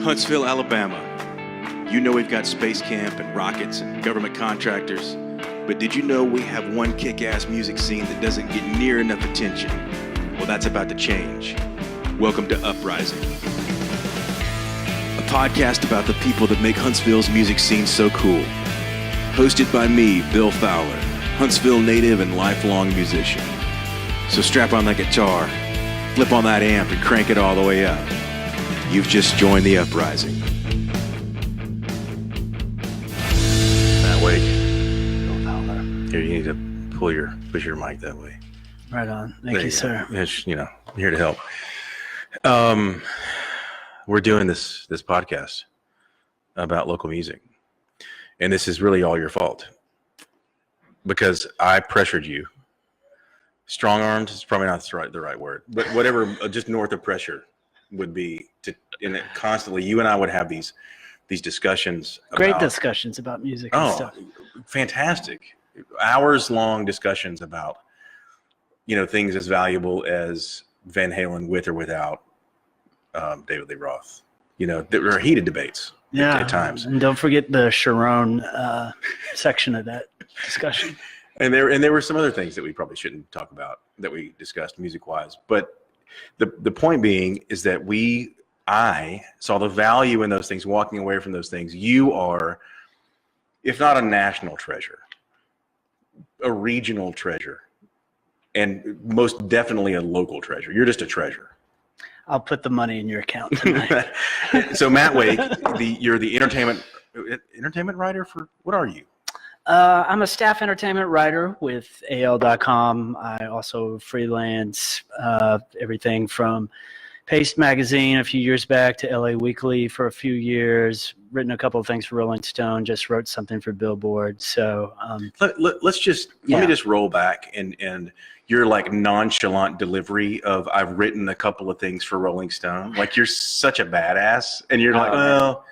Huntsville, Alabama. You know we've got space camp and rockets and government contractors, but did you know we have one kick-ass music scene that doesn't get near enough attention? Well, that's about to change. Welcome to Uprising, a podcast about the people that make Huntsville's music scene so cool. Hosted by me, Bill Fowler, Huntsville native and lifelong musician. So strap on that guitar, flip on that amp, and crank it all the way up. You've just joined the Uprising. That way. Here, you need to push your mic that way. Right on. Thank you, sir. It's, I'm here to help. We're doing this podcast about local music. And this is really all your fault. Because I pressured you. Strong-armed is probably not the right word. But whatever, just north of pressure would be and constantly you and I would have these discussions. Great discussions about music and stuff. Fantastic. Hours long discussions about, things as valuable as Van Halen with or without David Lee Roth. There are heated debates at times. And don't forget the Sharon section of that discussion. And there were some other things that we probably shouldn't talk about that we discussed music-wise. But the point being is that I saw the value in those things, walking away from those things. You are, if not a national treasure, a regional treasure, and most definitely a local treasure. You're just a treasure. I'll put the money in your account tonight. So Matt Wake, you're the entertainment writer for, what are you? I'm a staff entertainment writer with AL.com. I also freelance everything from Paste Magazine a few years back to LA Weekly for a few years, written a couple of things for Rolling Stone, just wrote something for Billboard. So let me just roll back and your nonchalant delivery of I've written a couple of things for Rolling Stone. Like you're such a badass and you're well,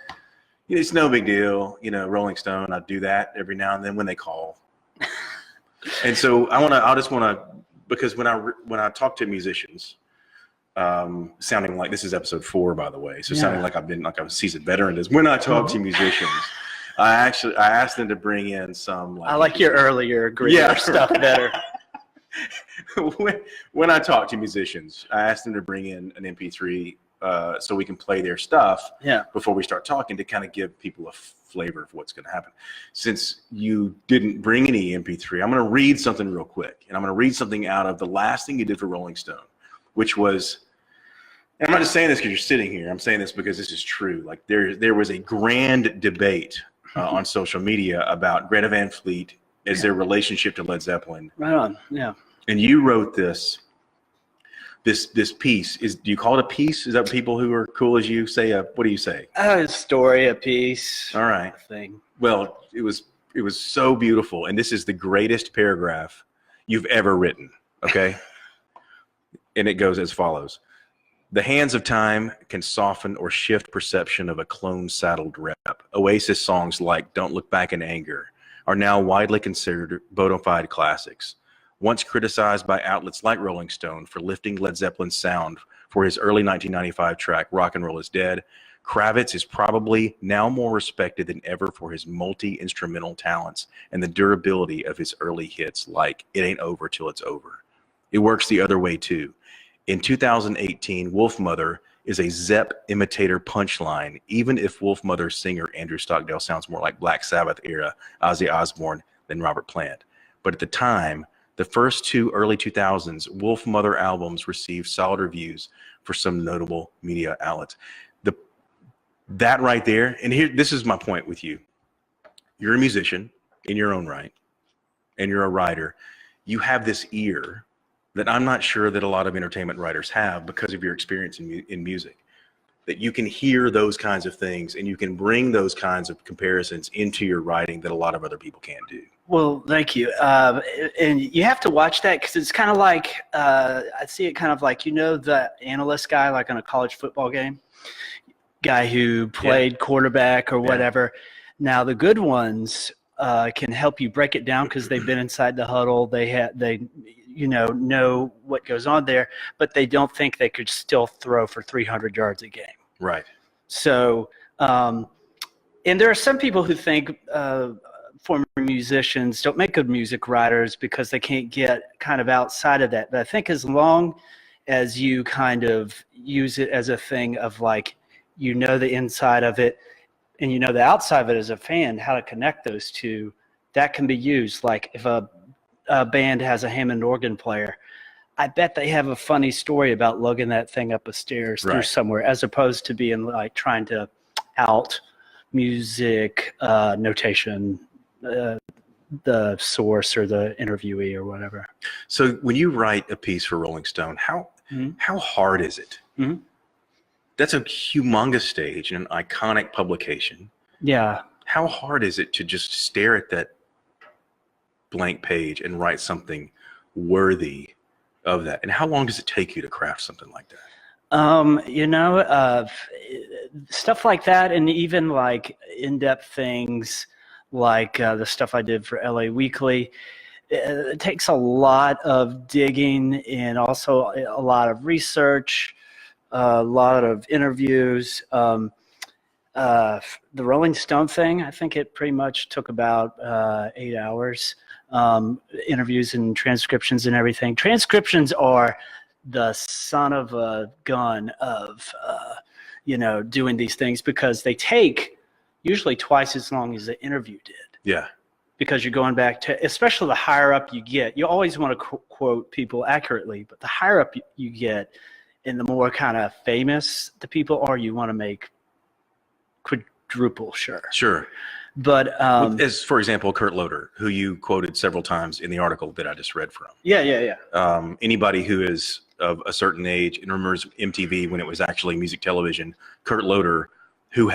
it's no big deal. Rolling Stone, I do that every now and then when they call. And so because when I talk to musicians, sounding like this is episode 4, by the way. So sounding like I've been like a seasoned veteran is when I talk to musicians, I asked them to bring in some. I like your earlier grittier stuff better. When I talk to musicians, I ask them to bring in an MP3 so we can play their stuff before we start talking to kind of give people a flavor of what's going to happen. Since you didn't bring any MP3, I'm going to read something real quick, and I'm going to read something out of the last thing you did for Rolling Stone, which was, and I'm not just saying this because you're sitting here. I'm saying this because this is true. Like there was a grand debate on social media about Greta Van Fleet as their relationship to Led Zeppelin. Right on. Yeah. And you wrote this piece. Do you call it a piece? Is that what people who are cool as you say? What do you say? A story, a piece. All right. Thing. Well, it was so beautiful, and this is the greatest paragraph you've ever written. Okay. And it goes as follows. The hands of time can soften or shift perception of a clone-saddled rep. Oasis songs like Don't Look Back in Anger are now widely considered bona fide classics. Once criticized by outlets like Rolling Stone for lifting Led Zeppelin's sound for his early 1995 track Rock and Roll is Dead, Kravitz is probably now more respected than ever for his multi-instrumental talents and the durability of his early hits like It Ain't Over Till It's Over. It works the other way too. In 2018, Wolfmother is a Zepp imitator punchline, even if Wolfmother singer Andrew Stockdale sounds more like Black Sabbath era Ozzy Osbourne than Robert Plant. But at the time, the first 2 early 2000s Wolfmother albums received solid reviews for some notable media outlets. That right there, and this is my point with you. You're a musician in your own right, and you're a writer. You have this ear that I'm not sure that a lot of entertainment writers have because of your experience in music, that you can hear those kinds of things and you can bring those kinds of comparisons into your writing that a lot of other people can't do. Well, thank you. And you have to watch that because it's kind of like, I see it kind of like, the analyst guy, like on a college football game, guy who played quarterback or whatever. Now the good ones can help you break it down because they've been inside the huddle. They know what goes on there, but they don't think they could still throw for 300 yards a game. Right. So, and there are some people who think former musicians don't make good music writers because they can't get kind of outside of that. But I think as long as you kind of use it as a thing of like, you know, the inside of it and you know the outside of it as a fan, how to connect those two, that can be used. Like if a band has a Hammond organ player, I bet they have a funny story about lugging that thing up a stairs through somewhere, as opposed to being like trying to out music notation, the source or the interviewee or whatever. So when you write a piece for Rolling Stone, how hard is it? Mm-hmm. That's a humongous stage and an iconic publication. Yeah. How hard is it to just stare at that blank page and write something worthy of that? And how long does it take you to craft something like that? Stuff like that, and even like in-depth things like the stuff I did for LA Weekly, it takes a lot of digging and also a lot of research, a lot of interviews. The Rolling Stone thing, I think it pretty much took about 8 hours. Interviews and transcriptions and everything. Transcriptions are the son of a gun of, doing these things, because they take usually twice as long as the interview did. Yeah. Because you're going back to, especially the higher up you get, you always want to quote people accurately, but the higher up you get and the more kind of famous the people are, you want to make quadruple sure. Sure. But as for example, Kurt Loder, who you quoted several times in the article that I just read from. Yeah. Anybody who is of a certain age and remembers MTV when it was actually music television, Kurt Loder, who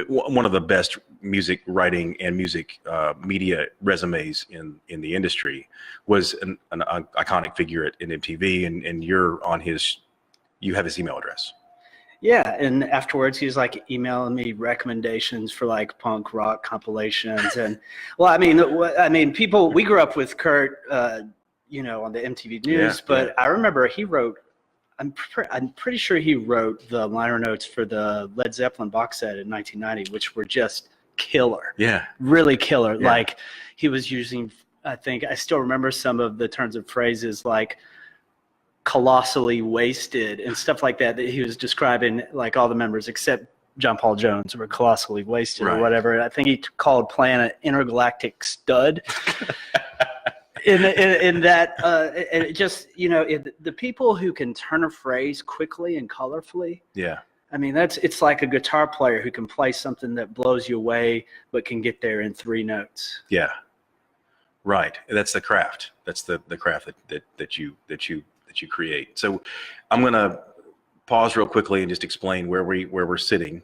one of the best music writing and music media resumes in the industry, was an iconic figure in MTV, and you have his email address. Yeah, and afterwards he was like emailing me recommendations for like punk rock compilations, and people. We grew up with Kurt, on the MTV News, but I remember he wrote. I'm pretty sure he wrote the liner notes for the Led Zeppelin box set in 1990, which were just killer. Yeah, really killer. Yeah. Like he was using. I think I still remember some of the turns of phrases like colossally wasted and stuff like that he was describing, like all the members except John Paul Jones were colossally wasted or whatever. I think he called Planet intergalactic stud. in that and it just the people who can turn a phrase quickly and colorfully. Yeah. I mean, it's like a guitar player who can play something that blows you away but can get there in 3 notes. Yeah. Right. That's the craft. That's the craft that you create. So I'm going to pause real quickly and just explain where we're sitting.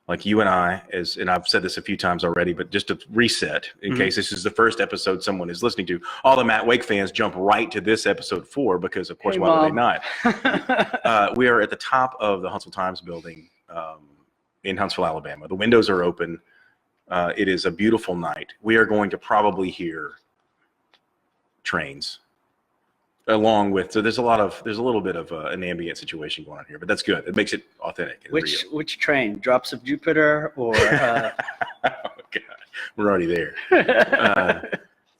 Like you and I, and I've said this a few times already, but just to reset, in case this is the first episode someone is listening to, all the Matt Wake fans jump right to this episode 4 because, of course, why would they not? We are at the top of the Huntsville Times building in Huntsville, Alabama. The windows are open. It is a beautiful night. We are going to probably hear trains. Along with, so there's a little bit of an ambient situation going on here, but that's good. It makes it authentic. Which train? Drops of Jupiter or? Oh God, we're already there.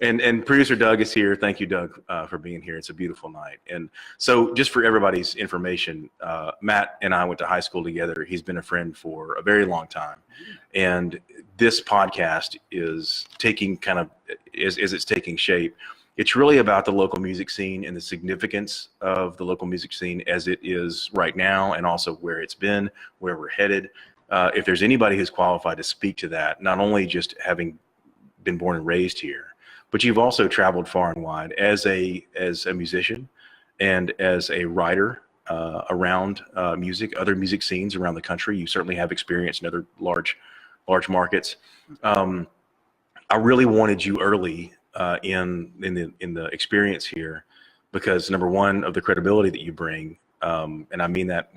And producer Doug is here. Thank you, Doug, for being here. It's a beautiful night. And so, just for everybody's information, Matt and I went to high school together. He's been a friend for a very long time, and this podcast is taking as it's taking shape. It's really about the local music scene and the significance of the local music scene as it is right now, and also where it's been, where we're headed. If there's anybody who's qualified to speak to that, not only just having been born and raised here, but you've also traveled far and wide as a musician and as a writer around music, other music scenes around the country. You certainly have experience in other large markets. I really wanted you early in the experience here, because number one, of the credibility that you bring, and I mean that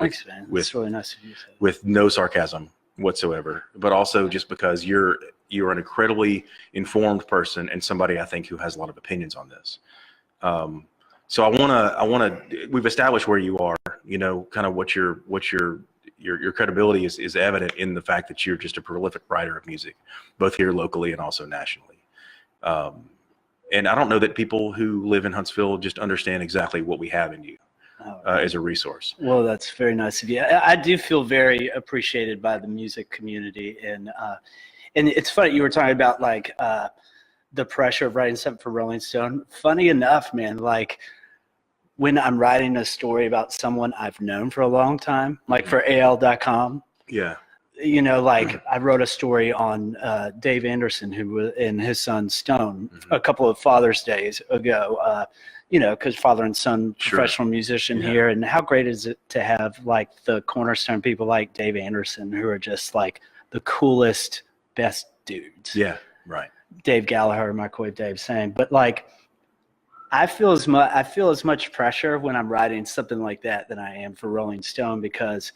with really nice of you, with no sarcasm whatsoever, but also just because you're an incredibly informed person and somebody I think who has a lot of opinions on this. So I want to we've established where you are, kind of what your your credibility is evident in the fact that you're just a prolific writer of music, both here locally and also nationally. And I don't know that people who live in Huntsville just understand exactly what we have in you as a resource. Well, that's very nice of you. I do feel very appreciated by the music community, and it's funny you were talking about like the pressure of writing something for Rolling Stone. Funny enough, man, like when I'm writing a story about someone I've known for a long time, like for AL.com. Yeah. You know, like I wrote a story on Dave Anderson, who was in his son Stone, a couple of Father's Days ago. You know, because father and son, professional musician here, and how great is it to have like the cornerstone people like Dave Anderson, who are just like the coolest, best dudes. Yeah, right. Dave Gallagher, Microwave Dave, same. But like, I feel as much pressure when I'm writing something like that than I am for Rolling Stone, because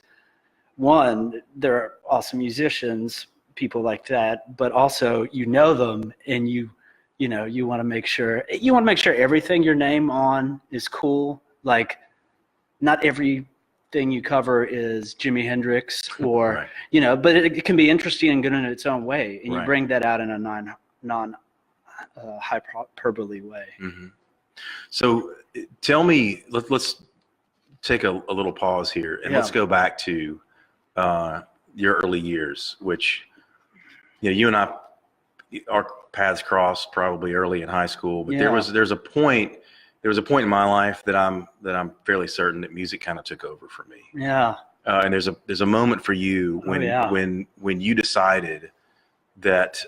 one, they're awesome musicians, people like that, but also you know them, and you want to make sure everything your name on is cool. Like, not everything you cover is Jimi Hendrix or but it can be interesting and good in its own way, and you bring that out in a non hyperbole way. Mm-hmm. So tell me, let's take a little pause here, and let's go back to your early years, which you and I, our paths crossed probably early in high school, but there's a point in my life that I'm fairly certain that music kind of took over for me. Yeah. And there's a moment for you when you decided that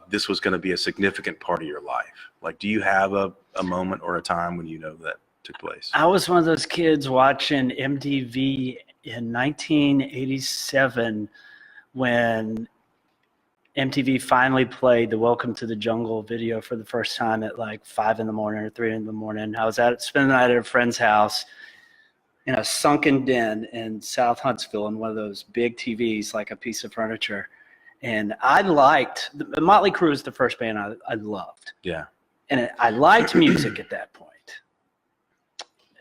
this was going to be a significant part of your life. Like, do you have a moment or a time when that took place? I was one of those kids watching MTV in 1987 when MTV finally played the Welcome to the Jungle video for the first time at like 5 in the morning or 3 in the morning. I was spending the night at a friend's house in a sunken den in South Huntsville in one of those big TVs, like a piece of furniture. And I liked, Motley Crue was the first band I loved. Yeah. And I liked music at that point.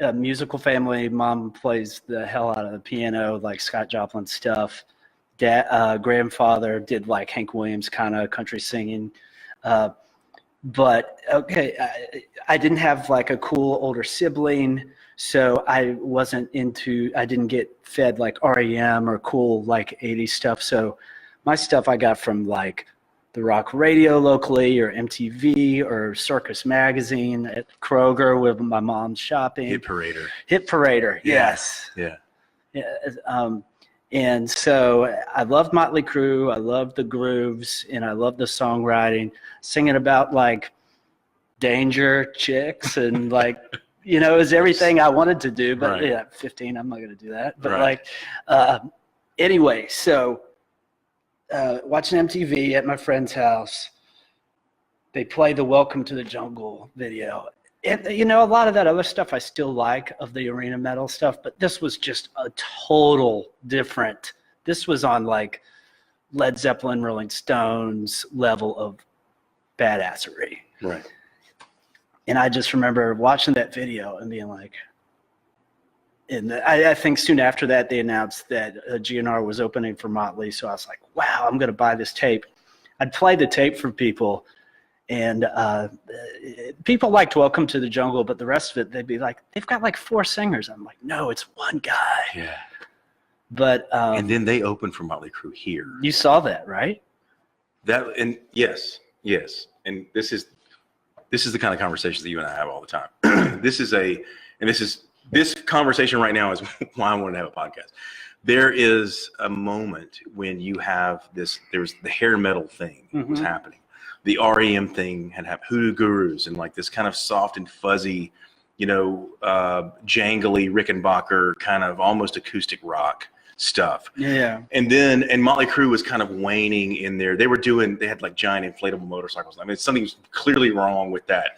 A musical family, mom plays the hell out of the piano, like Scott Joplin stuff. Grandfather did like Hank Williams kind of country singing. But I didn't have like a cool older sibling, so I didn't get fed like REM or cool like 80s stuff. So my stuff I got from like the rock radio locally, or MTV, or Circus Magazine at Kroger with my mom's shopping. Hit Parader, yes. Yeah. And so I loved Motley Crue, I loved the grooves, and I loved the songwriting, singing about like danger, chicks, and like, it was everything I wanted to do. But at 15, I'm not going to do that. But anyway, so watching MTV at my friend's house, they play the Welcome to the Jungle video. And, a lot of that other stuff I still like, of the arena metal stuff, but this was just a total different. This was on like Led Zeppelin, Rolling Stones level of badassery. Right. And I just remember watching that video and being like, and I think soon after that they announced that GNR was opening for Motley. So I was like, wow, I'm going to buy this tape. I'd play the tape for people. And people liked Welcome to the Jungle, but the rest of it, they'd be like, they've got like 4 singers. I'm like, no, it's one guy. Yeah. But and then they opened for Motley Crue here. You saw that, right? Yes. And this is the kind of conversations that you and I have all the time. This conversation right now is why I want to have a podcast. There is a moment when you have there's the hair metal thing was happening. The REM thing had happened, Hoodoo Gurus, and like this kind of soft and fuzzy, jangly Rickenbacker kind of almost acoustic rock stuff. Yeah. And Motley Crue was kind of waning in there. They had like giant inflatable motorcycles. I mean, something's clearly wrong with that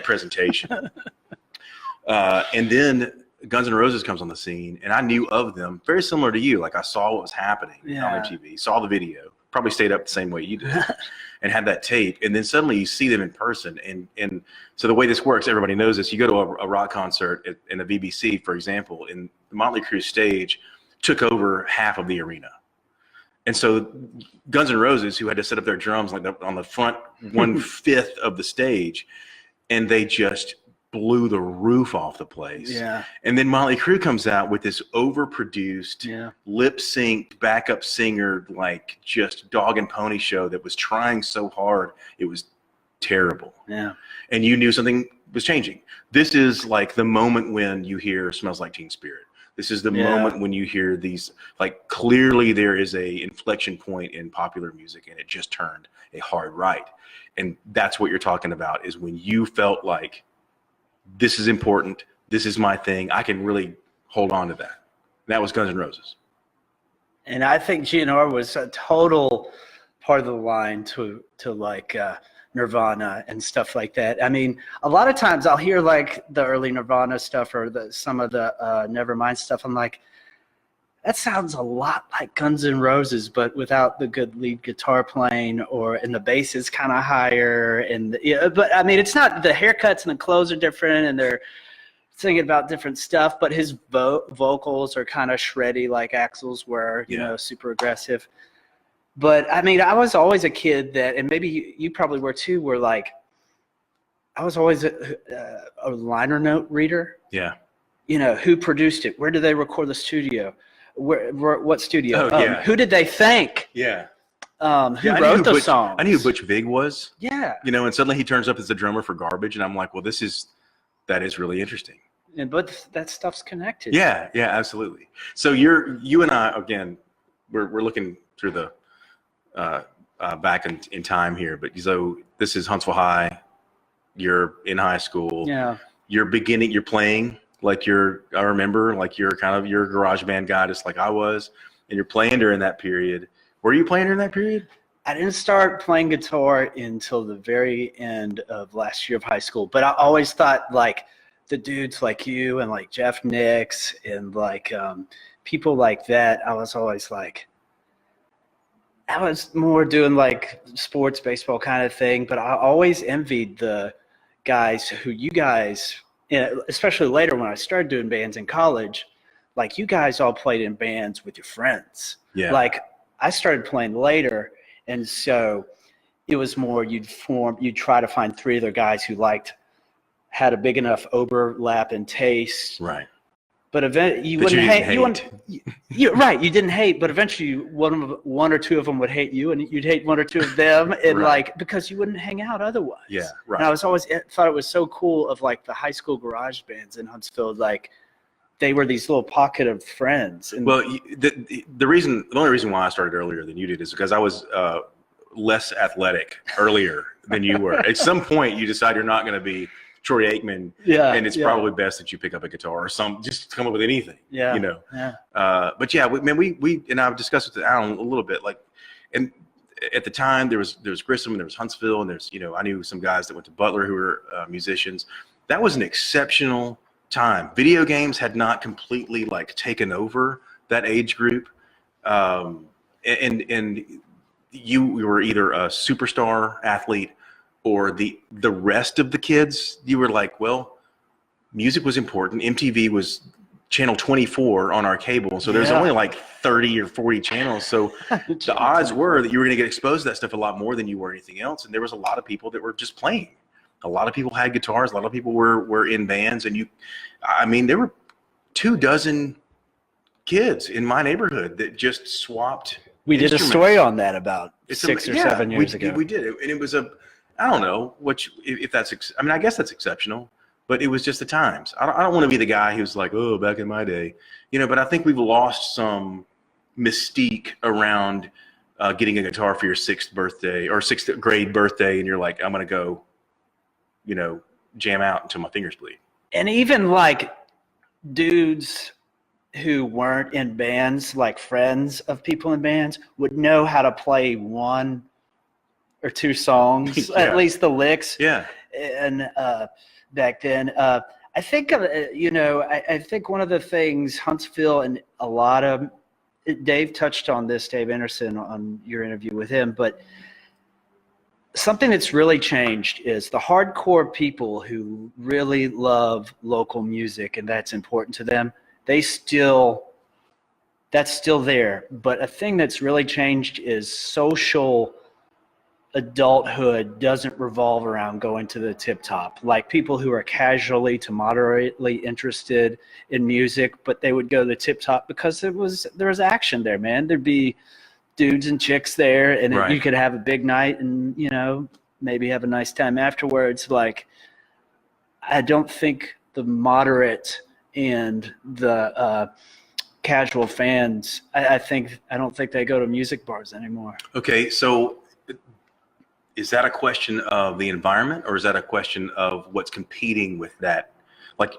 presentation. And then Guns N' Roses comes on the scene, and I knew of them very similar to you. Like, I saw what was happening on MTV, saw the video, probably stayed up the same way you did, and had that tape. And then suddenly you see them in person. And so the way this works, everybody knows this. You go to a rock concert in the BBC, for example, in the Motley Crue stage, took over half of the arena. And so Guns N' Roses, who had to set up their drums like on the front 1/5 of the stage, and they just blew the roof off the place. Yeah. And then Motley Crue comes out with this overproduced, lip-synced backup singer, like just dog and pony show that was trying so hard. It was terrible. Yeah. And you knew something was changing. This is like the moment when you hear Smells Like Teen Spirit. This is the moment when you hear these, like, clearly there is a inflection point in popular music, and it just turned a hard right. And that's what you're talking about, is when you felt like this is important, this is my thing, I can really hold on to that. That was Guns N' Roses. And I think GNR was a total part of the line to like Nirvana and stuff like that. I mean, a lot of times I'll hear like the early Nirvana stuff or some of the Nevermind stuff. I'm like, that sounds a lot like Guns N' Roses, but without the good lead guitar playing, and the bass is kind of higher. And but I mean, it's not, the haircuts and the clothes are different, and they're singing about different stuff. But his vocals are kind of shreddy, like Axl's were, you know, super aggressive. But I mean, I was always a kid that, and maybe you probably were too, were like, I was always a liner note reader. Yeah. You know, who produced it? Where did they record the studio? What studio? Oh, yeah. Who did they thank? Yeah. Who wrote the songs? I knew who Butch Vig was. Yeah. You know, and suddenly he turns up as the drummer for Garbage, and I'm like, well, that is really interesting. But that stuff's connected. Yeah, absolutely. So you and I, again, we're looking through the back in time here, but so this is Huntsville High. You're in high school. Yeah. You're playing like I remember like you're kind of your garage band guy, just like I was, and you're playing during that period. Were you playing during that period? I didn't start playing guitar until the very end of last year of high school, but I always thought like the dudes like you and like Jeff Nicks and like people like that, I was always like, I was more doing like sports, baseball kind of thing, but I always envied the guys who you guys, especially later when I started doing bands in college, like you guys all played in bands with your friends. Yeah. Like I started playing later, and so it was more you'd try to find three other guys who had a big enough overlap in taste. Right. But eventually you wouldn't hate. You didn't hate, but eventually one or two of them would hate you, and you'd hate one or two of them, and like because you wouldn't hang out otherwise. Yeah, right. And I was always thought it was so cool of like the high school garage bands in Huntsville, like they were these little pocket of friends. And well, the only reason why I started earlier than you did is because I was less athletic earlier than you were. At some point, you decide you're not going to be Troy Aikman, and it's probably best that you pick up a guitar or just come up with anything. Yeah, you know. Yeah. But yeah, we and I've discussed with Alan a little bit. Like, and at the time there was Grissom and there was Huntsville and there's I knew some guys that went to Butler who were musicians. That was an exceptional time. Video games had not completely like taken over that age group, and you were either a superstar athlete or the rest of the kids, you were like, well, music was important. MTV was channel 24 on our cable. So there's only like 30 or 40 channels. So the odds were that you were going to get exposed to that stuff a lot more than you were anything else. And there was a lot of people that were just playing. A lot of people had guitars. A lot of people were in bands. And there were 24 kids in my neighborhood that just swapped. We did a story on that about 6 or 7 years ago. We did. And it was I don't know if that's, I guess that's exceptional, but it was just the times. I don't want to be the guy who's like, oh, back in my day, but I think we've lost some mystique around getting a guitar for your 6th birthday or 6th grade birthday. And you're like, I'm going to go, jam out until my fingers bleed. And even like dudes who weren't in bands, like friends of people in bands, would know how to play one or two songs, at least the licks. Yeah. And back then, I think, I think one of the things Huntsville and a lot of, Dave touched on this, Dave Anderson, on your interview with him, but something that's really changed is the hardcore people who really love local music and that's important to them. They still that's still there. But a thing that's really changed is social adulthood doesn't revolve around going to the tip top. Like people who are casually to moderately interested in music, but they would go to the tip top because there was action there, man. There'd be dudes and chicks there, and Right. you could have a big night and, you know, maybe have a nice time afterwards. Like, I don't think the moderate and the casual fans, I don't think they go to music bars anymore. Okay, so is that a question of the environment, or is that a question of what's competing with that? Like,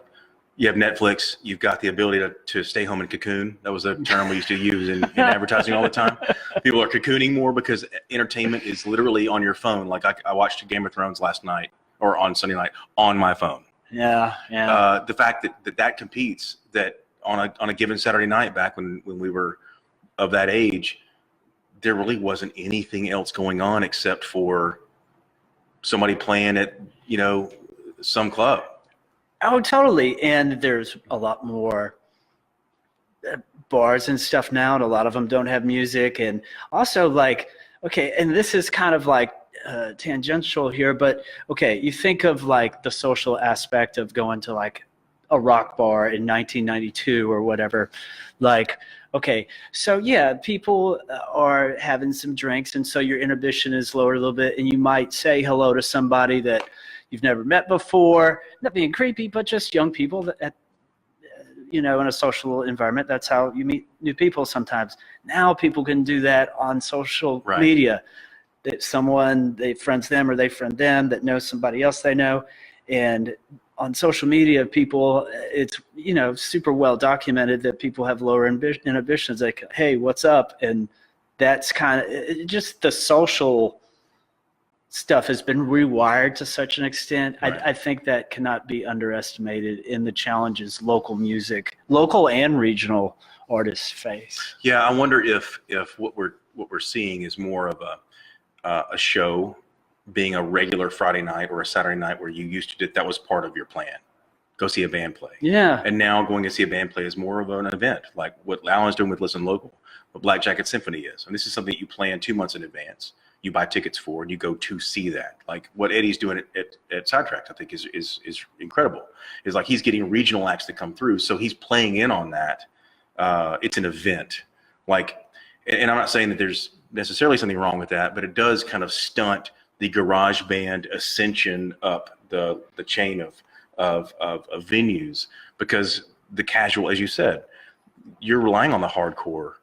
you have Netflix, you've got the ability to stay home and cocoon. That was a term we used to use in advertising all the time. People are cocooning more because entertainment is literally on your phone. Like I watched Game of Thrones last night, or on Sunday night, on my phone. Yeah. The fact that competes, that on a given Saturday night back when we were of that age, there really wasn't anything else going on except for somebody playing at, you know, some club. Oh, totally. And there's a lot more bars and stuff now, and a lot of them don't have music. And also, like, okay, and this is kind of like tangential here, but okay, you think of like the social aspect of going to like a rock bar in 1992 or whatever. Like, okay, so yeah, people are having some drinks, and so your inhibition is lowered a little bit, and you might say hello to somebody that you've never met before. Not being creepy, but just young people that, you know, in a social environment, that's how you meet new people sometimes. Now people can do that on social media. That someone, they friends them or they friend them that knows somebody else they know. And on social media, people, it's, you know, super well documented that people have lower inhibitions. Like, hey, what's up? And that's kind of just the social stuff has been rewired to such an extent. Right. I think that cannot be underestimated in the challenges local and regional artists face. Yeah, I wonder if what we're seeing is more of a show being a regular Friday night or a Saturday night where you used to do, that was part of your plan. Go see a band play. Yeah. And now going to see a band play is more of an event, like what Alan's doing with Listen Local, what Black Jacket Symphony is. And this is something that you plan 2 months in advance. You buy tickets for, and you go to see that. Like what Eddie's doing at Sidetracked, I think is incredible. Is like he's getting regional acts to come through, so he's playing in on that. It's an event. Like, and I'm not saying that there's necessarily something wrong with that, but it does kind of stunt the garage band ascension up the chain of venues, because the casual, as you said, you're relying on the hardcore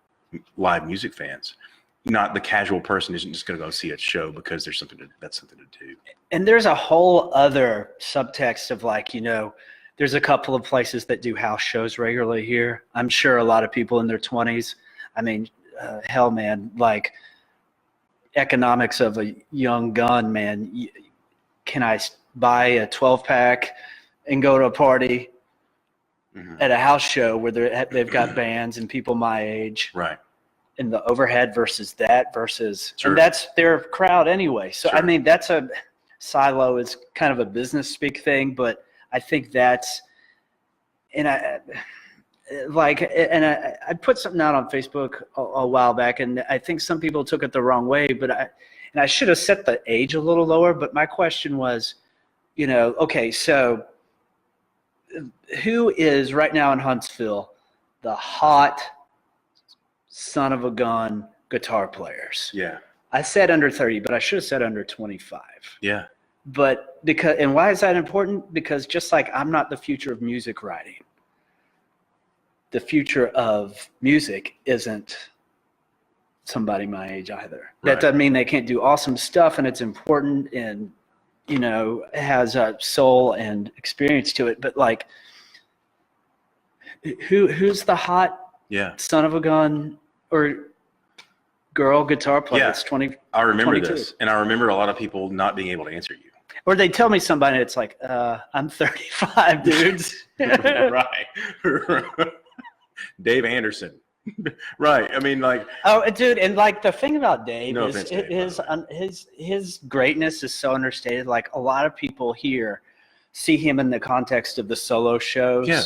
live music fans. Not the casual person isn't just going to go see a show because there's something to do. And there's a whole other subtext of like, you know, there's a couple of places that do house shows regularly here. I'm sure a lot of people in their 20s, I mean, hell, man, like economics of a young gun, man. Can I buy a 12-pack and go to a party at a house show where they've got bands and people my age? Right. And the overhead versus Sure. and that's their crowd anyway. So, Sure. I mean, that's a silo is kind of a business speak thing, but I think that's, and I put something out on Facebook a while back, and I think some people took it the wrong way, but I should have set the age a little lower, but my question was, you know, okay, so who is right now in Huntsville the hot son of a gun guitar players? Yeah. I said under 30, but I should have said under 25. Yeah. But and why is that important? Because just like I'm not the future of music writing, the future of music isn't somebody my age either. That doesn't mean they can't do awesome stuff, and it's important and, you know, has a soul and experience to it. But like, who's the hot son of a gun or girl guitar player that's 20? I remember 22. this, and I remember a lot of people not being able to answer you. Or they tell me somebody, it's like, I'm 35, dudes. Right. Dave Anderson. Right. I mean, like. Oh, dude, and like the thing about Dave No is offense, Dave, his greatness is so understated. Like a lot of people here see him in the context of the solo shows. Yeah.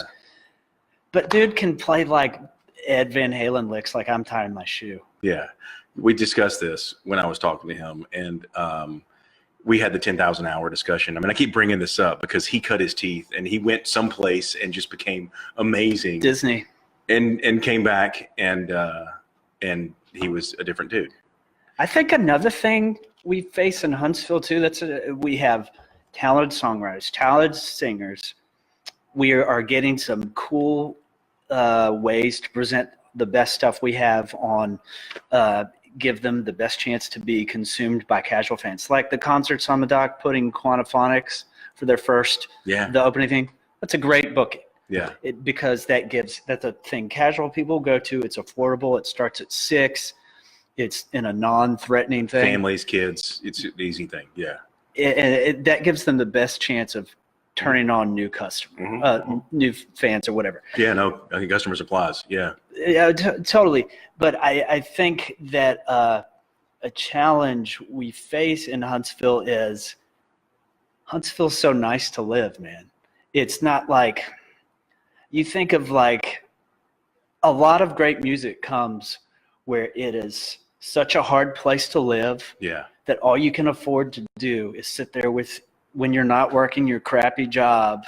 But dude can play like Ed Van Halen licks like I'm tying my shoe. Yeah. We discussed this when I was talking to him, and we had the 10,000 hour discussion. I mean, I keep bringing this up because he cut his teeth and he went someplace and just became amazing. Disney. And came back and he was a different dude. I think another thing we face in Huntsville too, we have talented songwriters, talented singers. We are getting some cool ways to present the best stuff we have on, give them the best chance to be consumed by casual fans. Like the Concerts on the Dock putting Quantaphonics for their first, the opening thing. That's a great booking. Yeah. Because that's a thing casual people go to. It's affordable. It starts at 6. It's in a non-threatening thing. Families, kids, it's an easy thing. Yeah. That gives them the best chance of turning on new customers, new fans or whatever. Yeah, no, I think customer supplies. Yeah. Yeah, totally. But I think that a challenge we face in Huntsville is Huntsville's so nice to live, man. It's not like you think of like a lot of great music comes where it is such a hard place to live that all you can afford to do is sit there when you're not working your crappy job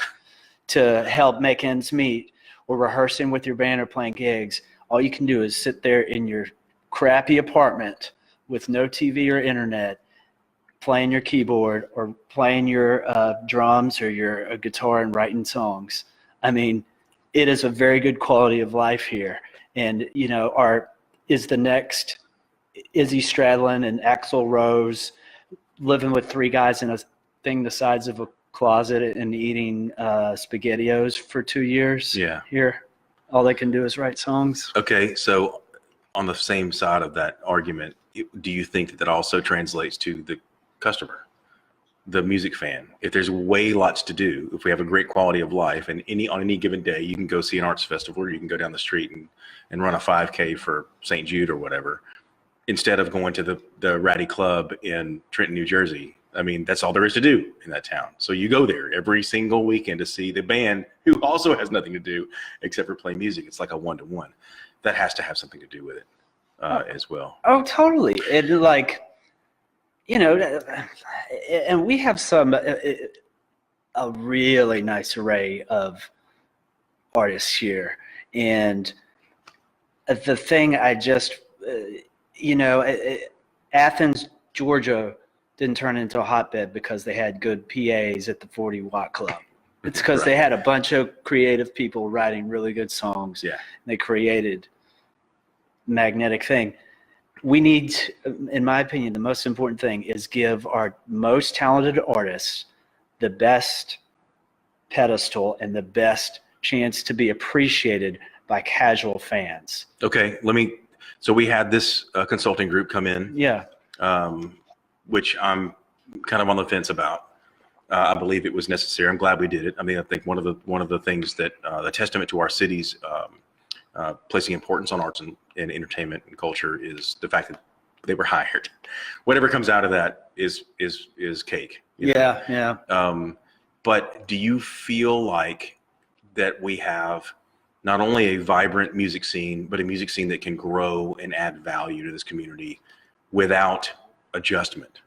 to help make ends meet or rehearsing with your band or playing gigs. All you can do is sit there in your crappy apartment with no TV or internet, playing your keyboard or playing your drums or your guitar and writing songs. I mean, it is a very good quality of life here. And, you know, is the next Izzy Stradlin and Axl Rose living with 3 guys in a thing the size of a closet and eating SpaghettiOs for 2 years here. All they can do is write songs. Okay, so on the same side of that argument, do you think that also translates to the customer, the music fan? If there's way lots to do, if we have a great quality of life, and on any given day you can go see an arts festival, or you can go down the street and run a 5K for St. Jude or whatever, instead of going to the ratty club in Trenton, New Jersey. I mean, that's all there is to do in that town. So you go there every single weekend to see the band who also has nothing to do except for play music. It's like a one-to-one. That has to have something to do with it as well. Oh, totally. It like, you know, and we have a really nice array of artists here. And the thing I just, Athens, Georgia didn't turn into a hotbed because they had good PAs at the 40 Watt Club. It's because they had a bunch of creative people writing really good songs. Yeah. They created magnetic thing. We need, in my opinion, the most important thing is give our most talented artists the best pedestal and the best chance to be appreciated by casual fans. Okay, so we had this consulting group come in. Yeah. Which I'm kind of on the fence about. I believe it was necessary. I'm glad we did it. I mean, I think one of the things that the testament to our city's placing importance on arts and entertainment and culture is the fact that they were hired. Whatever comes out of that is cake. Yeah. But do you feel like that we have not only a vibrant music scene, but a music scene that can grow and add value to this community without adjustment?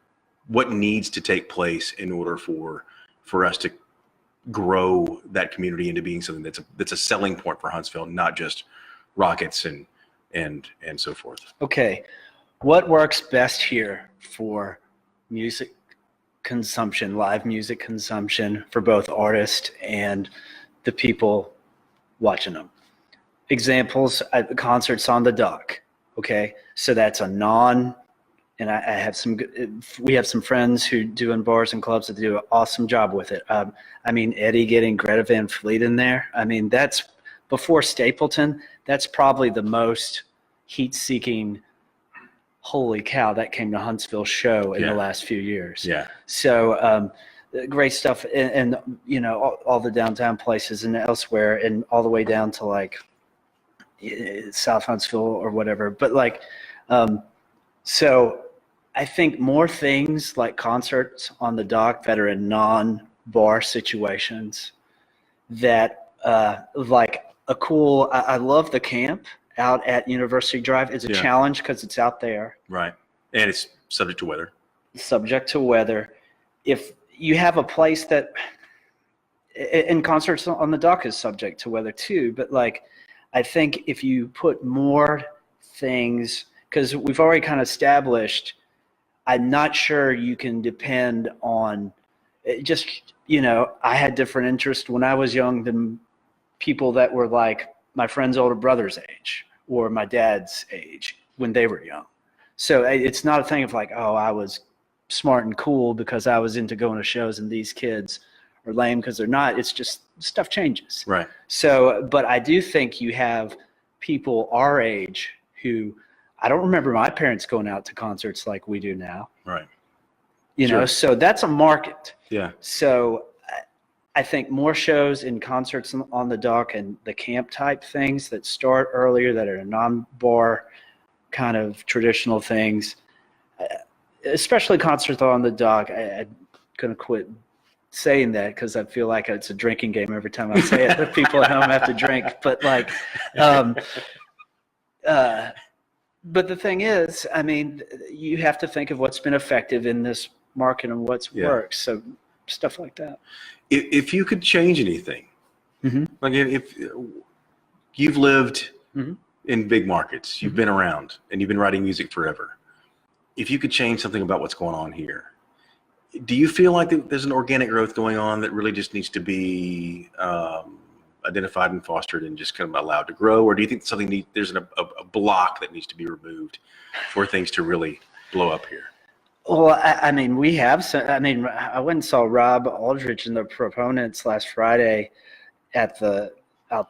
What needs to take place in order for us to grow that community into being something that's a selling point for Huntsville, not just rockets and so forth? Okay, what works best here for music consumption, live music consumption for both artists and the people watching them? Examples at the Concerts on the Dock. Okay, so that's and I have we have some friends who do in bars and clubs that do an awesome job with it. I mean, Eddie getting Greta Van Fleet in there. I mean, that's before Stapleton. That's probably the most heat-seeking, holy cow, that came to Huntsville show in the last few years. Yeah. So great stuff. And all the downtown places and elsewhere and all the way down to like South Huntsville or whatever. But like, so I think more things like Concerts on the Dock that are in non-bar situations that like a cool, I love the camp out at University Drive is a challenge because it's out there. Right. And it's subject to weather. Subject to weather. If you have a place that, and Concerts on the Dock is subject to weather too, but like, I think if you put more things, because we've already kind of established, I'm not sure you can depend on just, I had different interests when I was young than people that were like my friend's older brother's age or my dad's age when they were young. So it's not a thing of like, oh, I was smart and cool because I was into going to shows and these kids are lame because they're not. It's just stuff changes. Right. So, but I do think you have people our age who, I don't remember my parents going out to concerts like we do now. Right. So that's a market. Yeah. So I think more shows and concerts on the Dock and the camp type things that start earlier that are non-bar kind of traditional things, especially concerts on the Dock. I'm going to quit saying that because I feel like it's a drinking game every time I say it. The people at home have to drink. But like, but the thing is, I mean, you have to think of what's been effective in this market and what's worked. So stuff like that. If you could change anything, like if you've lived in big markets, you've been around and you've been writing music forever. If you could change something about what's going on here, do you feel like there's an organic growth going on that really just needs to be identified and fostered and just kind of allowed to grow? Or do you think there's a block that needs to be removed for things to really blow up here? Well, I mean, we have some. I mean, I went and saw Rob Aldridge and the Proponents last Friday out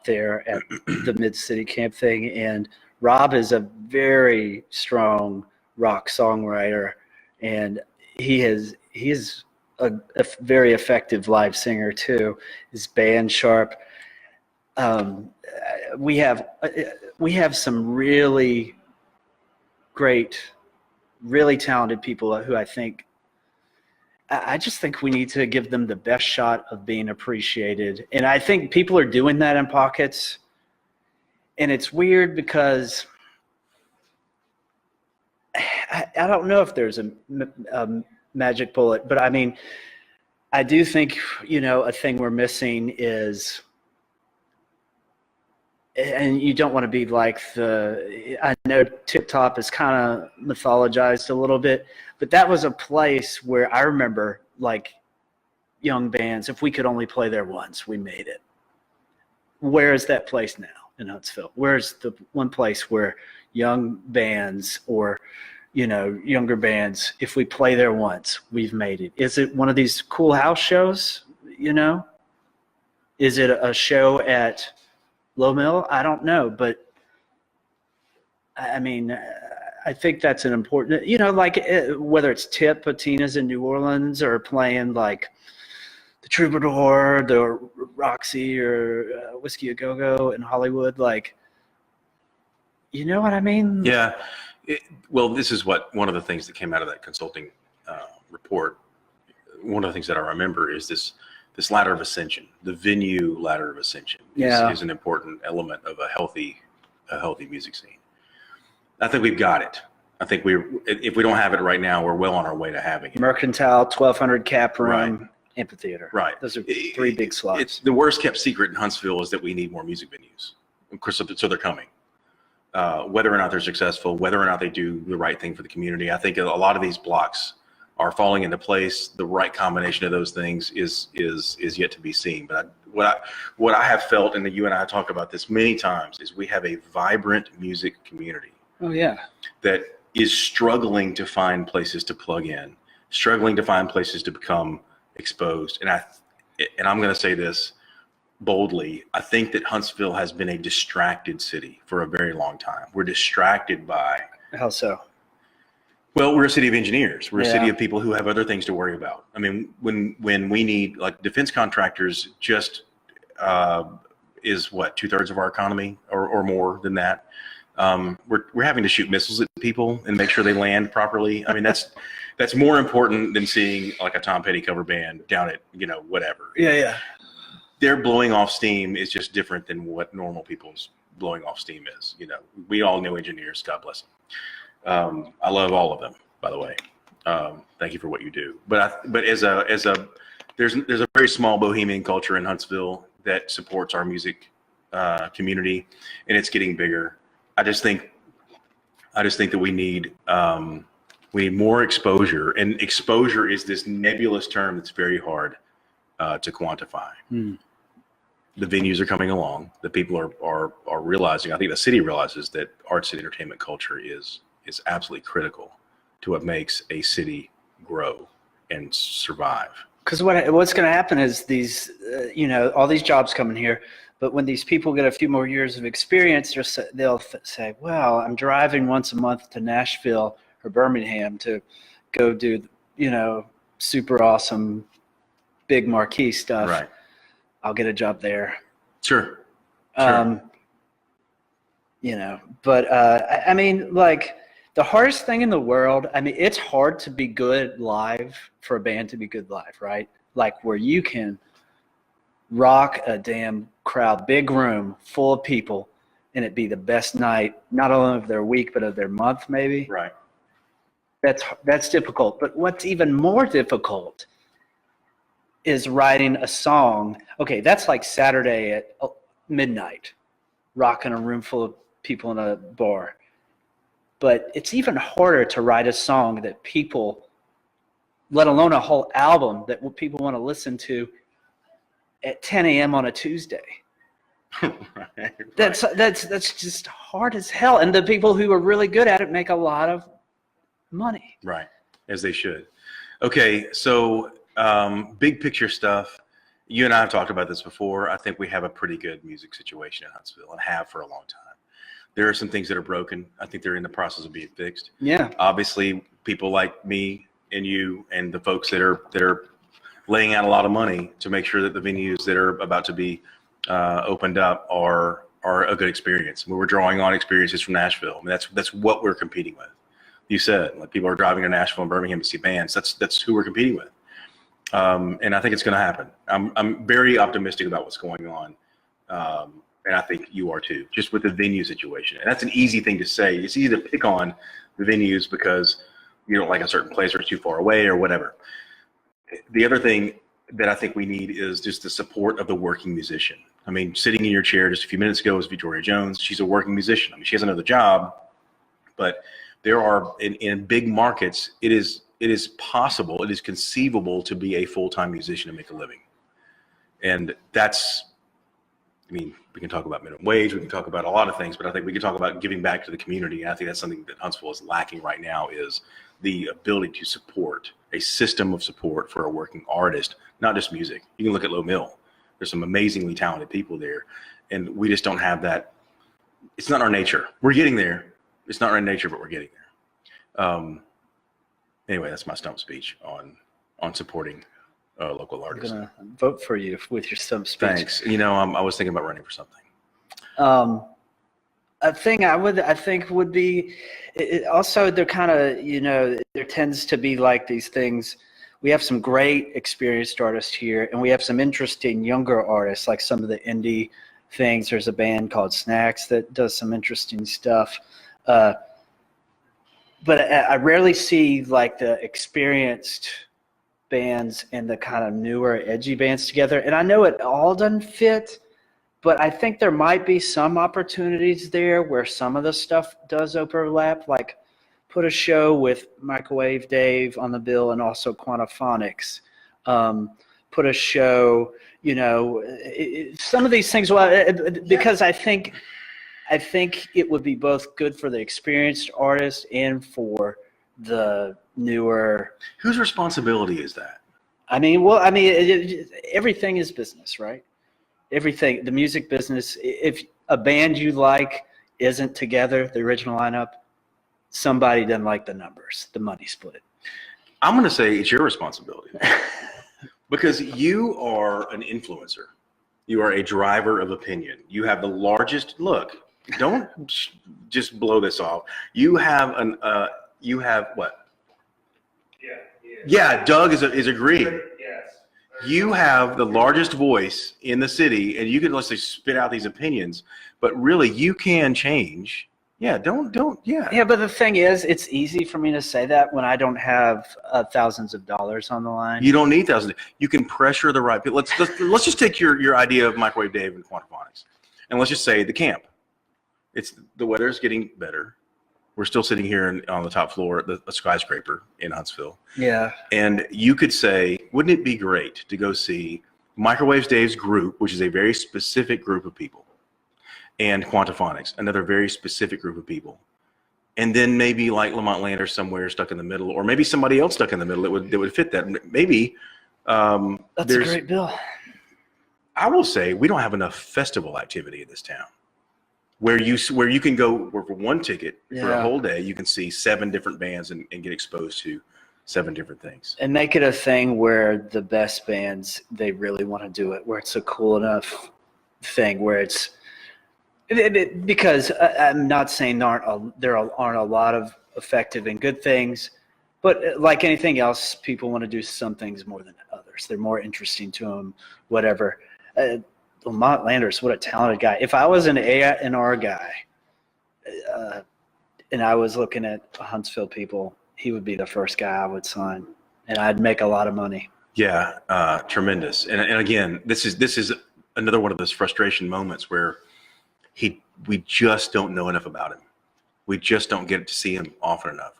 there at the Mid-City Camp thing, and Rob is a very strong rock songwriter, and he is a very effective live singer too. His band sharp. We have some really great, really talented people who I just think we need to give them the best shot of being appreciated. And I think people are doing that in pockets. And it's weird because I don't know if there's a magic bullet, but I mean, I do think, a thing we're missing is, and you don't want to be like I know Tip Top is kind of mythologized a little bit, but that was a place where I remember like young bands, if we could only play there once, we made it. Where is that place now in Huntsville? Where's the one place where young bands or, younger bands, if we play there once, we've made it? Is it one of these cool house shows, Is it a show at Low Mill? I don't know, but I mean, I think that's an important, like whether it's Tip, Patina's in New Orleans, or playing like the Troubadour, the Roxy, or Whiskey A Go-Go in Hollywood, like, you know what I mean? Yeah. Well, this is one of the things that came out of that consulting report. One of the things that I remember is this ladder of ascension, the venue ladder of ascension is an important element of a healthy music scene. I think we've got it. I think if we don't have it right now, we're well on our way to having it. Mercantile, 1,200 cap room, right. Amphitheater. Right. Those are three big slots. It's the worst kept secret in Huntsville is that we need more music venues. Of course, so they're coming. Whether or not they're successful, whether or not they do the right thing for the community, I think a lot of these blocks are falling into place. The right combination of those things is yet to be seen. But what I have felt, and you and I have talked about this many times, is we have a vibrant music community. Oh yeah. That is struggling to find places to plug in, struggling to find places to become exposed. And I'm going to say this boldly. I think that Huntsville has been a distracted city for a very long time. We're distracted by. How so? Well, we're a city of engineers. We're a city of people who have other things to worry about. I mean, when we need, like, defense contractors just is what, 2/3 of our economy or more than that. We're having to shoot missiles at people and make sure they land properly. I mean, that's more important than seeing like a Tom Petty cover band down at, whatever. Yeah. Their blowing off steam is just different than what normal people's blowing off steam is. You know, we all know engineers. God bless them. I love all of them, by the way. Thank you for what you do. But there's a very small bohemian culture in Huntsville that supports our music community, and it's getting bigger. I just think that we need more exposure, and exposure is this nebulous term that's very hard to quantify. The venues are coming along. The people are realizing. I think the city realizes that arts and entertainment culture is absolutely critical to what makes a city grow and survive. Because what's going to happen is these, all these jobs come in here, but when these people get a few more years of experience, they'll say, well, I'm driving once a month to Nashville or Birmingham to go do, super awesome, big marquee stuff. Right. I'll get a job there. Sure. But I mean, like, the hardest thing in the world, I mean, it's hard to be good live, for a band to be good live, right? Like, where you can rock a damn crowd, big room full of people, and it be the best night, not only of their week, but of their month, maybe. Right. That's difficult. But what's even more difficult is writing a song. Okay, that's like Saturday at midnight, rocking a room full of people in a bar. But it's even harder to write a song that people, let alone a whole album that people want to listen to at 10 a.m. on a Tuesday. Right. That's just hard as hell. And the people who are really good at it make a lot of money. Right, as they should. Okay, so big picture stuff. You and I have talked about this before. I think we have a pretty good music situation in Huntsville and have for a long time. There are some things that are broken. I think they're in the process of being fixed. Yeah. Obviously, people like me and you and the folks that are laying out a lot of money to make sure that the venues that are about to be opened up are a good experience. We're drawing on experiences from Nashville. I mean, that's what we're competing with. You said, like, people are driving to Nashville and Birmingham to see bands. That's who we're competing with. And I think it's going to happen. I'm very optimistic about what's going on. And I think you are too, just with the venue situation. And that's an easy thing to say. It's easy to pick on the venues because you don't like a certain place or it's too far away or whatever. The other thing that I think we need is just the support of the working musician. I mean, sitting in your chair just a few minutes ago was Victoria Jones. She's a working musician. I mean, she has another job, but there are in big markets, it is possible, it is conceivable to be a full-time musician and make a living. And that's, I mean, we can talk about minimum wage, we can talk about a lot of things, but I think we can talk about giving back to the community. And I think that's something that Huntsville is lacking right now, is the ability to support a system of support for a working artist, not just music. You can look at Low Mill. There's some amazingly talented people there, and we just don't have that. It's not our nature. We're getting there. It's not our nature, but we're getting there. Anyway, that's my stump speech on supporting local artists. I'm gonna vote for you with your stump speech. Thanks. I was thinking about running for something. A thing I think would be also, they're kind of, there tends to be like these things. We have some great experienced artists here, and we have some interesting younger artists, like some of the indie things. There's a band called Snacks that does some interesting stuff. But I rarely see like the experienced bands and the kind of newer, edgy bands together. And I know it all doesn't fit, but I think there might be some opportunities there where some of the stuff does overlap. Like, put a show with Microwave Dave on the bill and also Quantaphonics. Put a show, some of these things. Well, because I think it would be both good for the experienced artist and for the newer. Whose responsibility is that? Everything is business, right? Everything, the music business. If a band you like isn't together, the original lineup, somebody doesn't like the numbers, the money split. I'm going to say it's your responsibility because you are an influencer. You are a driver of opinion. You have the largest look. Don't just blow this off. You have what? Yeah, Doug is agreeing. Yes. You have the largest voice in the city, and you can, let's say, spit out these opinions. But really, you can change. Yeah, don't. Yeah. Yeah, but the thing is, it's easy for me to say that when I don't have thousands of dollars on the line. You don't need thousands. You can pressure the right people. Let's just take your idea of Microwave Dave and Quantaphonics, and let's just say the camp. It's the weather's getting better. We're still sitting here on the top floor at the skyscraper in Huntsville. Yeah. And you could say, wouldn't it be great to go see Microwave Dave's group, which is a very specific group of people, and Quantaphonics, another very specific group of people. And then maybe like Lamont Lander somewhere stuck in the middle, or maybe somebody else stuck in the middle that would fit that. Maybe That's a great bill. I will say we don't have enough festival activity in this town where you can go for one ticket for a whole day. You can see 7 different bands and get exposed to 7 different things. And make it a thing where the best bands, they really want to do it, where it's a cool enough thing where it's because I'm not saying there aren't a lot of effective and good things, but like anything else, people want to do some things more than others. They're more interesting to them, whatever. Lamont Landers, what a talented guy. If I was an A&R guy and I was looking at Huntsville people, he would be the first guy I would sign, and I'd make a lot of money. Yeah, tremendous. And again, this is another one of those frustration moments where we just don't know enough about him. We just don't get to see him often enough.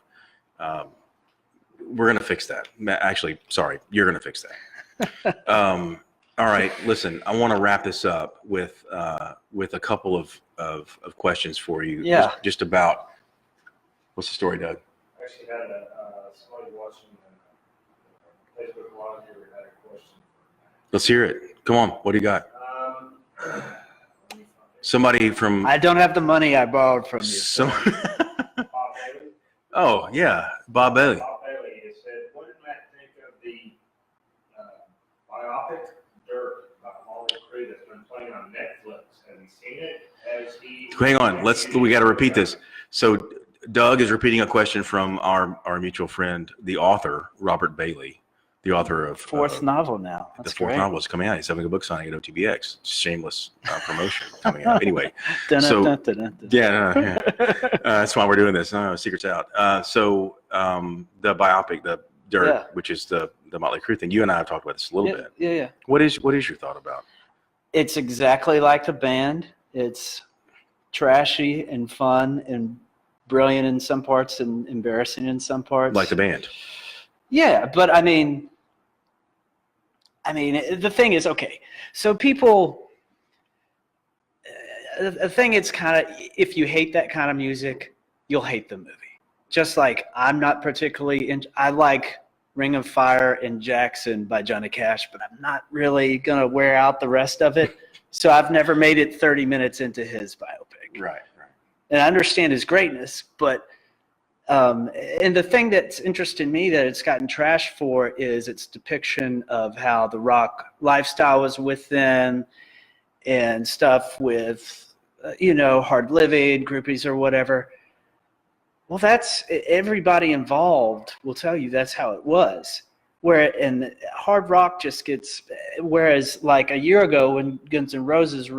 We're going to fix that. Actually, sorry, you're going to fix that. All right, listen, I want to wrap this up with a couple of questions for you. Yeah. Just about, what's the story, Doug? I actually had somebody watching Facebook Live here had a question. Let's hear it. Come on, what do you got? Somebody from. I don't have the money I borrowed from you. Bob Bailey? Oh, yeah, Bob Bailey. Bob Bailey has said, what did Matt think of the biopic Dirt about Molly Crew that's been playing on Netflix? Have you seen it? Hang on, we got to repeat this. So Doug is repeating a question from our mutual friend, the author, Robert Bailey, the author of Fourth novel now. That's the fourth great. novel is coming out. He's having a book signing at OTBX. Shameless promotion coming out. Anyway, so that's why we're doing this. No, secret's out. So the biopic, the Dirt, which is the Motley Crue thing. You and I have talked about this a little bit. Yeah. What is your thought about? It's exactly like the band. It's trashy and fun and brilliant in some parts and embarrassing in some parts. Like the band. Yeah, but I mean, the thing is, okay, so people, the thing is kind of, if you hate that kind of music, you'll hate the movie. Just like I'm not particularly, I like Ring of Fire and Jackson by Johnny Cash, but I'm not really going to wear out the rest of it. So I've never made it 30 minutes into his biopic. Right. And I understand his greatness, but and the thing that's interested me that it's gotten trashed for is its depiction of how the rock lifestyle was within and stuff with, hard living, groupies or whatever. Well, that's everybody involved will tell you that's how it was. And hard rock just gets, whereas like a year ago when Guns N' Roses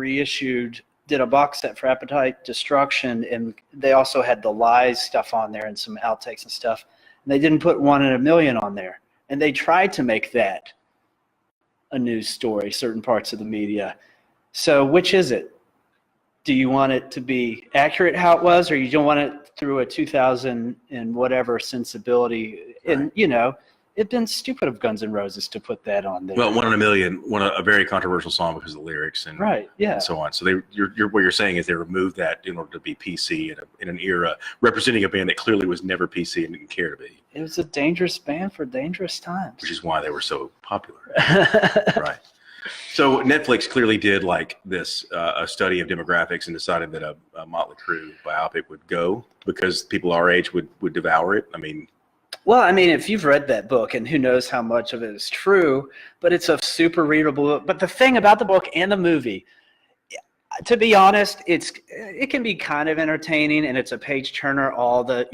did a box set for Appetite Destruction, and they also had the Lies stuff on there and some outtakes and stuff. And they didn't put 1 in a Million on there. And they tried to make that a news story, certain parts of the media. So which is it? Do you want it to be accurate how it was, or you don't want it through a 2000 and whatever sensibility? Right. And, it'd been stupid of Guns N' Roses to put that on there. Well, 1 in a Million, a very controversial song because of the lyrics and right, yeah, and so on. So what you're saying is they removed that in order to be PC in an era representing a band that clearly was never PC and didn't care to be. It was a dangerous band for dangerous times. Which is why they were so popular. Right. So Netflix clearly did like this a study of demographics and decided that a Motley Crue biopic would go because people our age would devour it. Well, if you've read that book, and who knows how much of it is true, but it's a super readable book. But the thing about the book and the movie, to be honest, it can be kind of entertaining, and it's a page turner, all the,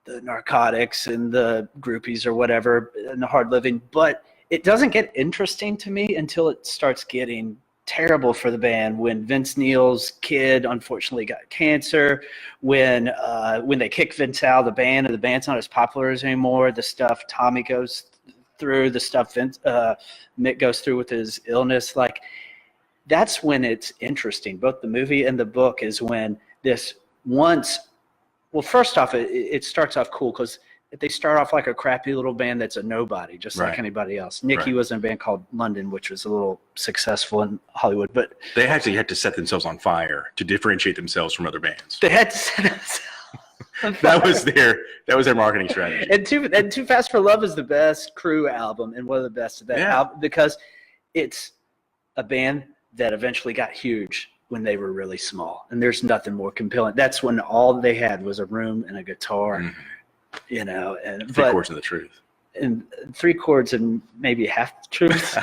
the narcotics and the groupies or whatever and the hard living, but it doesn't get interesting to me until it starts getting terrible for the band when Vince Neil's kid unfortunately got cancer, when they kicked Vince out of the band and the band's not as popular as anymore, the stuff Tommy goes through, the stuff Mick goes through with his illness, like that's when it's interesting. Both the movie and the book is when this first off, it starts off cool because they start off like a crappy little band that's a nobody, just like anybody else. Nicky was in a band called London, which was a little successful in Hollywood, but they actually had to set themselves on fire to differentiate themselves from other bands. They had to set themselves on fire. That was their marketing strategy. And Too Fast for Love is the best Crew album and one of the best of that album because it's a band that eventually got huge when they were really small, and there's nothing more compelling. That's when all they had was a room and a guitar. Mm-hmm. You know, and three chords of the truth, and 3 chords and maybe half the truth.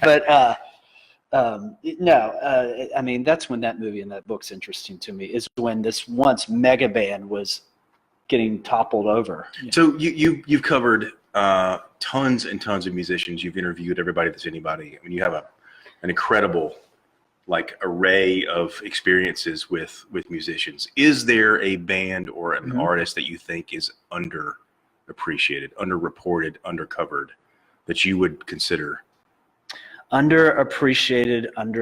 But I mean, that's when that movie and that book's interesting to me. Is when this once mega band was getting toppled over. So you've covered tons and tons of musicians. You've interviewed everybody that's anybody. I mean, you have an incredible array of experiences with musicians. Is there a band or an artist that you think is underappreciated, underreported, undercovered that you would consider? Underappreciated, I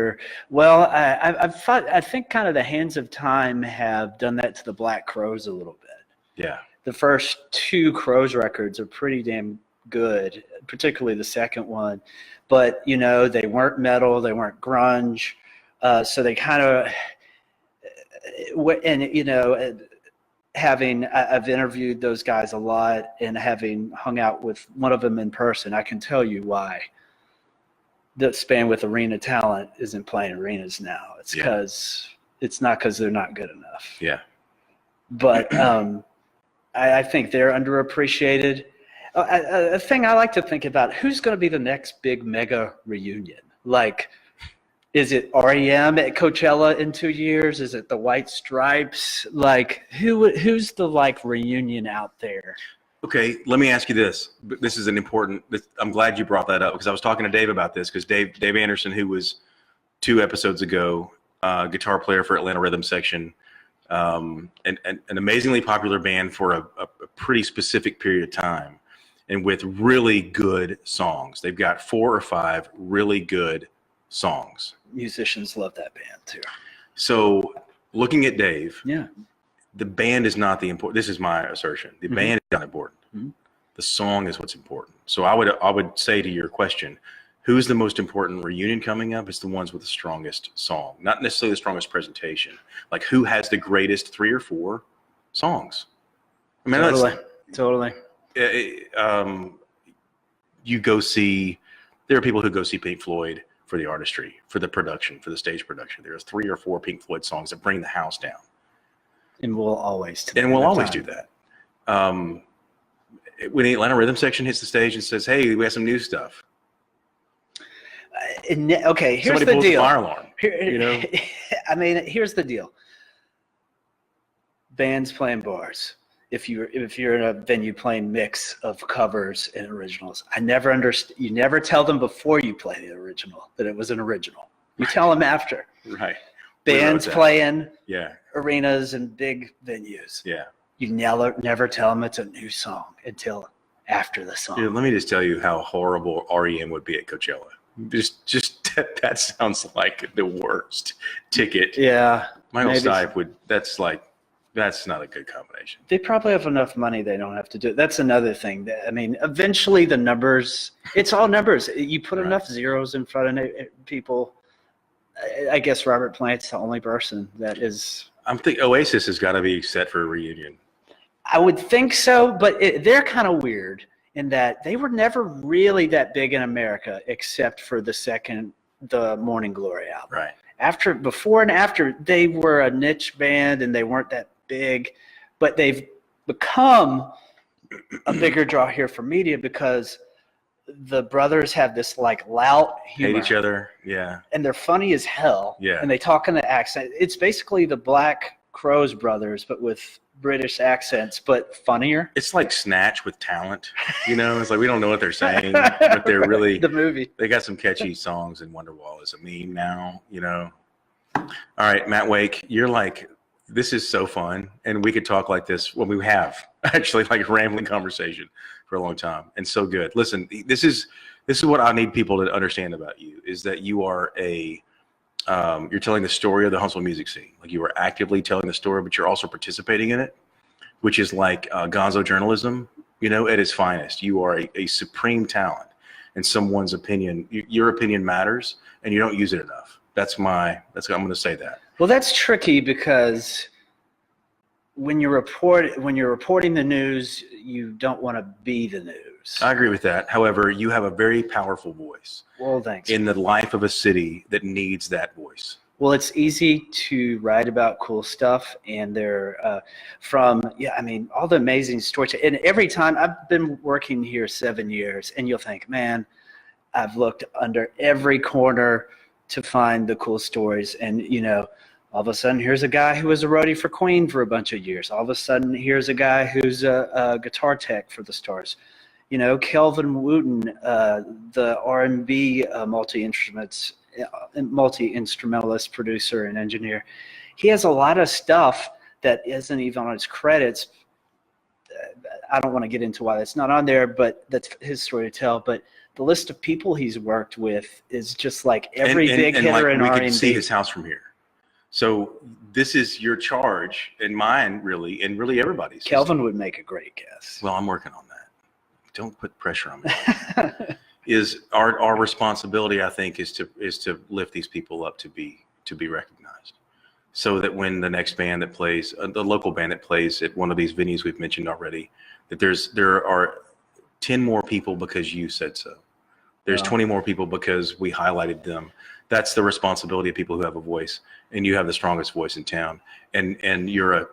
think kind of the Hands of Time have done that to the Black Crowes a little bit. Yeah. The first 2 Crowes records are pretty damn good, particularly the second one. But, you know, they weren't metal, they weren't grunge. So they kind of, and you know, I've interviewed those guys a lot, and having hung out with one of them in person, I can tell you why the band with arena talent isn't playing arenas now. It's because it's not because they're not good enough. Yeah. But I think they're underappreciated. A thing I like to think about: who's going to be the next big mega reunion? Like, is it REM at Coachella in 2 years? Is it the White Stripes? Like, who's the reunion out there? Okay, let me ask you this. This is an important. I'm glad you brought that up because I was talking to Dave about this because Dave Anderson, who was 2 episodes ago, guitar player for Atlanta Rhythm Section, and an amazingly popular band for a pretty specific period of time, and with really good songs. They've got 4 or 5 really good songs. Musicians love that band too. So looking at Dave, yeah, the band is not the important. This is my assertion. The band is not important. Mm-hmm. The song is what's important. So I would say to your question, who's the most important reunion coming up? It's the ones with the strongest song, not necessarily the strongest presentation. Like who has the greatest 3 or 4 songs? I mean, totally. You go see. There are people who go see Pink Floyd for the artistry, for the production, for the stage production. There's 3 or 4 Pink Floyd songs that bring the house down. And we'll always do that. When the Atlanta Rhythm Section hits the stage and says, "Hey, we have some new stuff." Okay, here's Somebody the pulls deal. The fire alarm. You know, I mean, here's the deal. Bands playing bars. If you're in a venue playing mix of covers and originals, I never understand. You never tell them before you play the original that it was an original. You tell them after. Right. Bands playing yeah. arenas and big venues. Yeah. You never tell them it's a new song until after the song. Dude, let me just tell you how horrible REM would be at Coachella. Just that sounds like the worst ticket. Yeah. Michael Stipe would. That's not a good combination. They probably have enough money they don't have to do it. That's another thing. I mean, eventually the numbers, it's all numbers. You put enough zeros in front of people. I guess Robert Plant's the only person that is. I'm thinking Oasis has got to be set for a reunion. I would think so, but they're kind of weird in that they were never really that big in America except for the Morning Glory album. Right. Before and after, they were a niche band and they weren't that big, but they've become a bigger draw here for media because the brothers have this loud humor. Hate each other, yeah. And they're funny as hell. Yeah. And they talk in the accent. It's basically the Black Crowes brothers, but with British accents, but funnier. It's like Snatch with talent. It's like we don't know what they're saying, but they're really the movie. They got some catchy songs, and Wonderwall is a meme now. All right, Matt Wake, you're like, this is so fun, and we could talk like this. Well, we have actually like a rambling conversation for a long time, and so good. Listen, this is what I need people to understand about you is that you are you're telling the story of the Huntsville music scene. Like you are actively telling the story, but you're also participating in it, which is like gonzo journalism, at its finest. You are a supreme talent, and someone's opinion, your opinion matters, and you don't use it enough. I'm going to say that. Well, that's tricky because when you're reporting the news, you don't want to be the news. I agree with that. However, you have a very powerful voice. Well, thanks. In the life of a city that needs that voice. Well, it's easy to write about cool stuff, and they're all the amazing stories. And every time I've been working here 7 years, and you'll think, man, I've looked under every corner to find the cool stories. And, all of a sudden, here's a guy who was a roadie for Queen for a bunch of years. All of a sudden, here's a guy who's a guitar tech for the Stars. Kelvin Wooten, the R&B multi-instrumentalist, producer, and engineer. He has a lot of stuff that isn't even on his credits. I don't want to get into why that's not on there, but that's his story to tell. But the list of people he's worked with is just like every big hitter in R&B. We can see his house from here. So this is your charge and mine, really, and really everybody's. Kelvin would make a great guest. Well, I'm working on that. Don't put pressure on me. Is our responsibility, I think, is to lift these people up to be recognized, so that when the next band that plays, the local band that plays at one of these venues we've mentioned already, that there are 10 more people because you said so. There's 20 more people because we highlighted them. That's the responsibility of people who have a voice, and you have the strongest voice in town. And you're a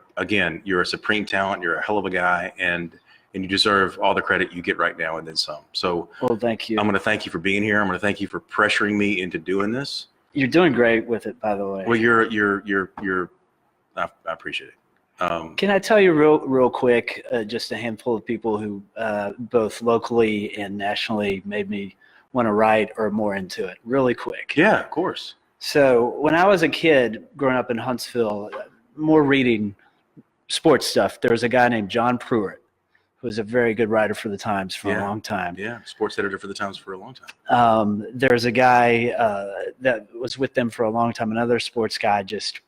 supreme talent. You're a hell of a guy, and you deserve all the credit you get right now and then some. So, well, thank you. I'm going to thank you for being here. I'm going to thank you for pressuring me into doing this. You're doing great with it, by the way. Well, I appreciate it. Can I tell you real quick, just a handful of people who both locally and nationally made me want to write or more into it really quick? Yeah, of course. So when I was a kid growing up in Huntsville, more reading sports stuff, there was a guy named John Pruitt, who was a very good writer for the Times for a long time. Yeah, sports editor for the Times for a long time. There's a guy that was with them for a long time, another sports guy, just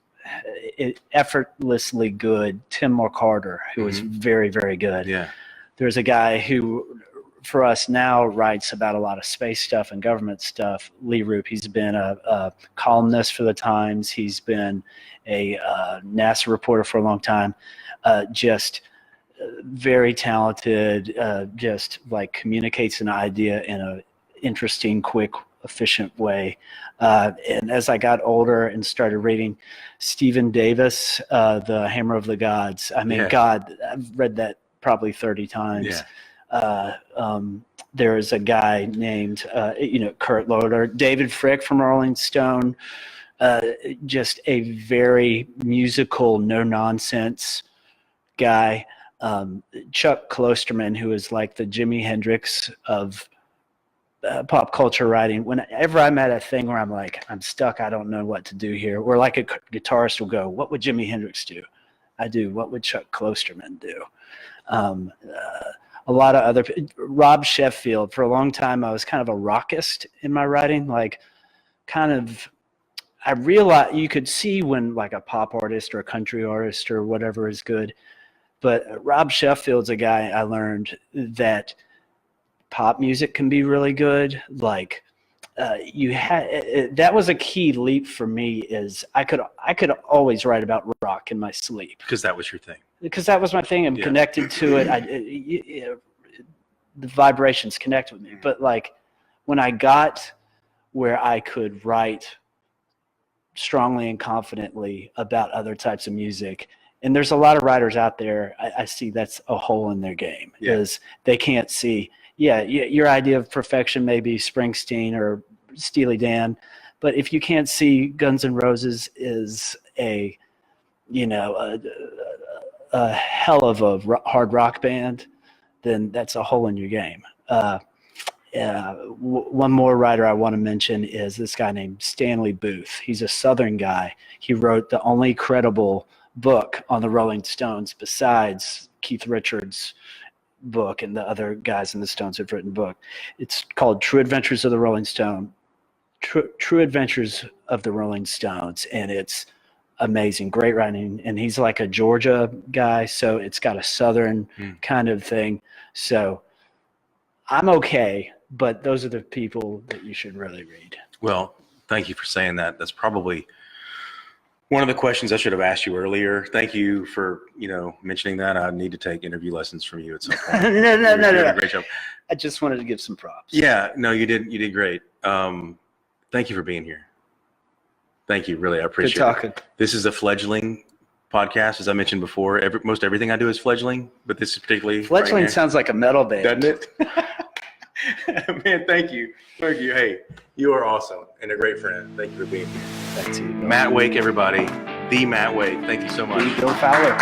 effortlessly good, Tim McCarter, who was very, very good. Yeah. There's a guy who, for us now, writes about a lot of space stuff and government stuff, Lee Roop. He's been a columnist for the Times. He's been a NASA reporter for a long time. Just very talented, just like communicates an idea in a interesting, quick, efficient way. And as I got older and started reading Stephen Davis, The Hammer of the Gods, God, I've read that probably 30 times. Yeah. There is a guy named, Kurt Loder, David Frick from Rolling Stone, just a very musical, no nonsense guy. Chuck Klosterman, who is like the Jimi Hendrix of pop culture writing. Whenever I'm at a thing where I'm like, I'm stuck, I don't know what to do here, or like a guitarist will go, what would Jimi Hendrix do? I do, what would Chuck Klosterman do? A lot of other, Rob Sheffield, for a long time, I was kind of a rockist in my writing, I realized you could see when like a pop artist or a country artist or whatever is good. But Rob Sheffield's a guy I learned that pop music can be really good. Like that was a key leap for me, is I could always write about rock in my sleep. Because that was your thing. Because that was my thing. I'm connected to it. The vibrations connect with me. But like when I got where I could write strongly and confidently about other types of music, and there's a lot of writers out there, I see that's a hole in their game, is they can't see, your idea of perfection may be Springsteen or Steely Dan, but if you can't see Guns N' Roses is a a hell of a hard rock band, then that's a hole in your game. One more writer I want to mention is this guy named Stanley Booth. He's a Southern guy. He wrote the only credible book on the Rolling Stones besides Keith Richards' book, and the other guys in the Stones have written book. It's called True Adventures of the Rolling Stone. True Adventures of the Rolling Stones, and it's amazing, great writing. And he's like a Georgia guy, so it's got a Southern kind of thing. So I'm okay, but those are the people that you should really read. Well, thank you for saying that. That's probably one of the questions I should have asked you earlier. Thank you for, mentioning that. I need to take interview lessons from you at some point. No. You did a great job. I just wanted to give some props. Yeah, no, you did great. Thank you for being here. Thank you. Really, I appreciate Good talking. it. This is a fledgling podcast. As I mentioned before, most everything I do is fledgling, but this is particularly Fledgling right sounds like a metal band. doesn't it? Man, thank you. Thank you. Hey, you are awesome and a great friend. Thank you for being here. Thanks, Matt Wake, everybody. The Matt Wake. Thank you so much. Bill Fowler.